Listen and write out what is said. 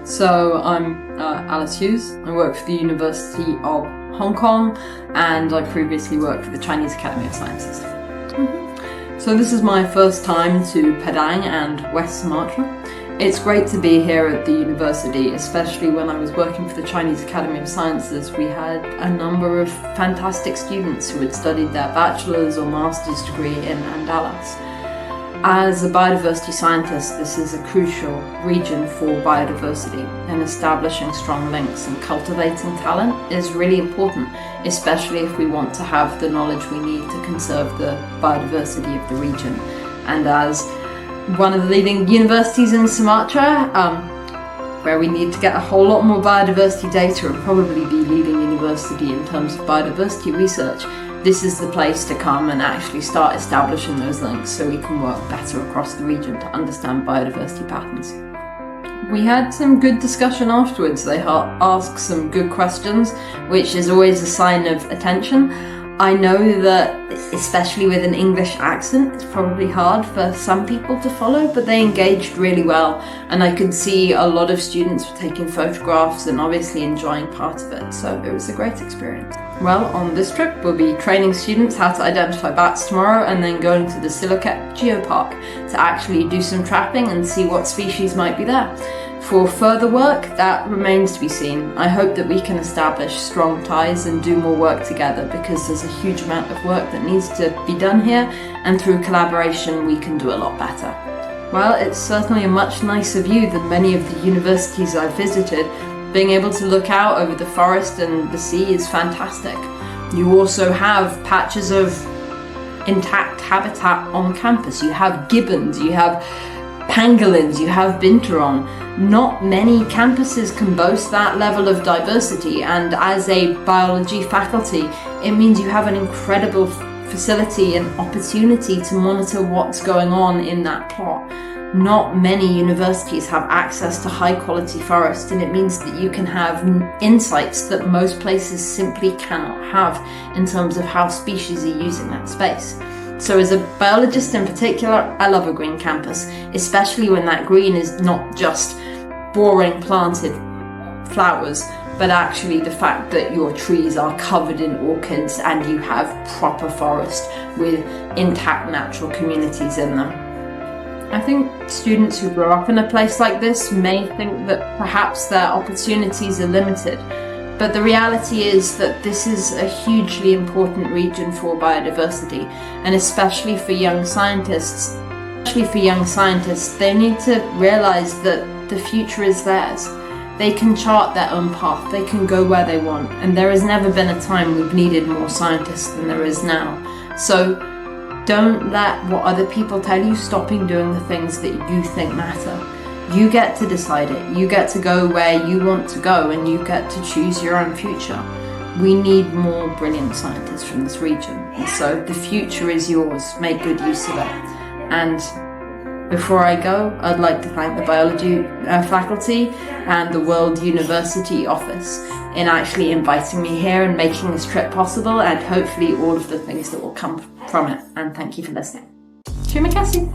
So I'm Alice Hughes. I work for the University of Hong Kong and I previously worked for the Chinese Academy of Sciences. So this is my first time to Padang and West Sumatra. It's great to be here at the university, especially when I was working for the Chinese Academy of Sciences. We had a number of fantastic students who had studied their bachelor's or master's degree in Andalas. As a biodiversity scientist, this is a crucial region for biodiversity, and establishing strong links and cultivating talent is really important, especially if we want to have the knowledge we need to conserve the biodiversity of the region. And as one of the leading universities in Sumatra, where we need to get a whole lot more biodiversity data and probably be leading university in terms of biodiversity research, this is the place to come and actually start establishing those links so we can work better across the region to understand biodiversity patterns. We had some good discussion afterwards. They asked some good questions, which is always a sign of attention. I know that, especially with an English accent, it's probably hard for some people to follow, but they engaged really well, and I could see a lot of students were taking photographs and obviously enjoying part of it, so it was a great experience. Well, on this trip we'll be training students how to identify bats tomorrow and then going to the Siloket Geopark to actually do some trapping and see what species might be there. For further work, that remains to be seen. I hope that we can establish strong ties and do more work together, because there's a huge amount of work that needs to be done here, and through collaboration we can do a lot better. Well, it's certainly a much nicer view than many of the universities I've visited. Being able to look out over the forest and the sea is fantastic. You also have patches of intact habitat on campus. You have gibbons, you have pangolins, you have binturong. Not many campuses can boast that level of diversity, and as a biology faculty, it means you have an incredible facility and opportunity to monitor what's going on in that plot. Not many universities have access to high quality forest, and it means that you can have insights that most places simply cannot have in terms of how species are using that space. So as a biologist in particular, I love a green campus, especially when that green is not just boring planted flowers, but actually the fact that your trees are covered in orchids and you have proper forest with intact natural communities in them. I think students who grow up in a place like this may think that perhaps their opportunities are limited, but the reality is that this is a hugely important region for biodiversity, and especially for young scientists. They need to realize that the future is theirs. They can chart their own path, they can go where they want, and there has never been a time we've needed more scientists than there is now. So don't let what other people tell you stopping doing the things that you think matter. You get to decide it. You get to go where you want to go, and you get to choose your own future. We need more brilliant scientists from this region, and so the future is yours. Make good use of it. And before I go, I'd like to thank the biology faculty and the World University Office in actually inviting me here and making this trip possible, and hopefully all of the things that will come from it. And thank you for listening. Terima kasih.